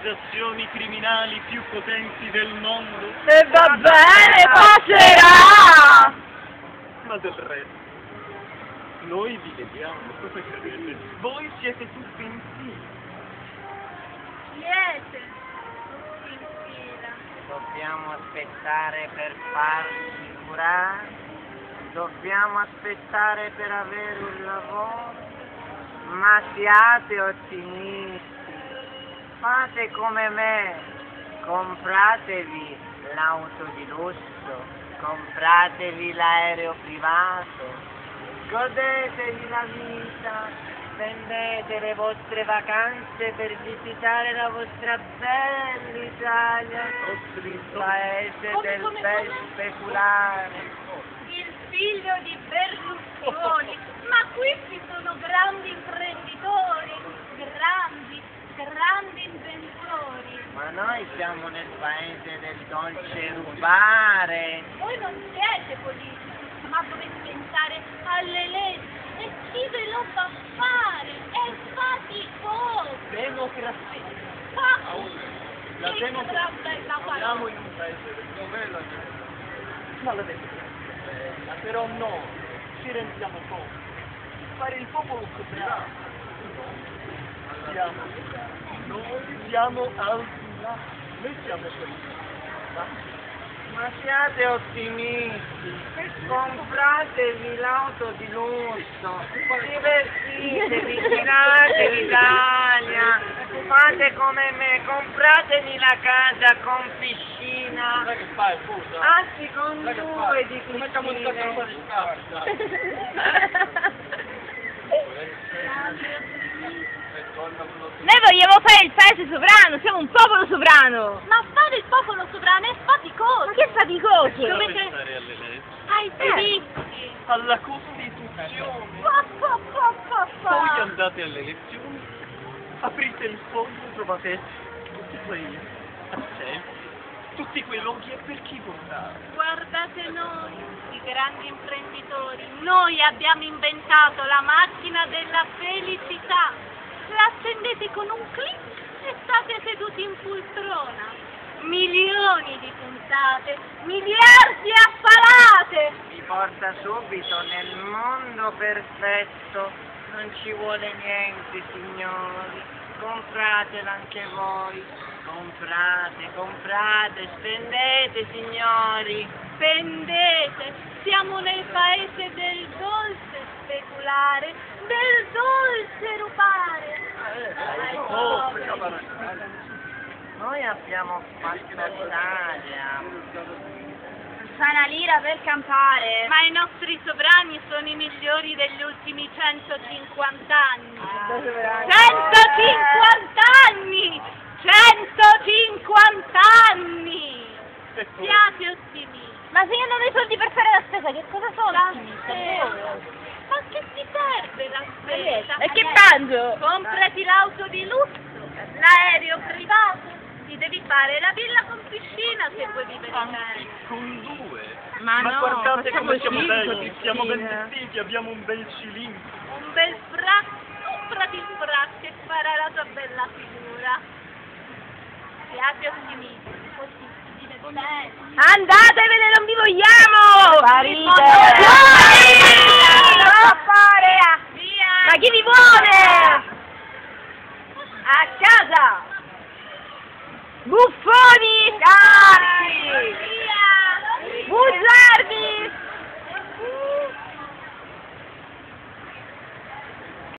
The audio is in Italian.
organizzazioni criminali più potenti del mondo. E va bene, passerà! Ma del resto, noi vi vediamo, cosa credete? Voi siete tutti in fila. Siete tutti in fila. Dobbiamo aspettare per farci curare, dobbiamo aspettare per avere un lavoro, ma siate ottimisti, fate come me, compratevi l'auto di lusso, compratevi l'aereo privato, godetevi la vita, spendete le vostre vacanze per visitare la vostra bella Italia, il paese del bel speculare. Il figlio di Berlusconi. Ma qui ci sono grandi imprenditori, grandi inventori. Ma noi siamo nel paese del dolce rubare. Voi non siete politici, ma dovete pensare alle leggi. E chi ve lo fa fare? È faticoso. Democrazia. La Che democrazia. bella parola. Siamo in un paese dove la democrazia. Ma la democrazia è bella, però no, ci rendiamo conto. Fare il popolo sovrano. Noi siamo al di là. Noi siamo quelli. Ma siate ottimisti, compratevi l'auto di lusso, divertitevi, girate l'Italia, fate come me, compratevi la casa con piscina, Sai che fai, scusa? anzi con Sai che due fai? di Ci mettiamo in casa piscine. di scarsa. Noi vogliamo fare il paese sovrano, siamo un popolo sovrano! Ma fare il popolo sovrano è faticoso. Ma che faticoso! Dove Dovete- stare alle leggi? Ai diritti. Alla Costituzione. Pa. Poi andate alle elezioni, aprite il fondo, trovate tutti quei accenti, tutti quei loghi e per chi votare? Guardate noi, i grandi imprenditori, noi abbiamo inventato la macchina della felicità. La accendete con un clic e state seduti in poltrona. Milioni di puntate, miliardi affalate. Vi porta subito nel mondo perfetto, non ci vuole niente signori, compratela anche voi, comprate, spendete signori. Spendete, siamo nel paese del dolce speculare, del dolce rubare. Noi abbiamo fatto l'Italia, Fa una lira per campare! Ma i nostri sovrani sono i migliori degli ultimi 150 anni. 150 anni! 150 anni! Siate ottimisti. Ma se io non ho i soldi per fare la spesa, che cosa sono? La spesa. Ma che ti serve la spesa? E che mangio? Comprati l'auto di lusso, l'aereo privato, ti devi fare la villa con piscina se vuoi vivere bene. Con due. Ma no, guardate facciamo come siamo cinque belli, siamo ben piscine. vestiti, abbiamo un bel cilindro. Un bel frac, comprati il frac e farai la tua bella figura. Siate ottimisti, così si vive bene. Andatevene, non vi vogliamo! Sparite! Via! Ma chi vi vuole? A casa! Buffoni!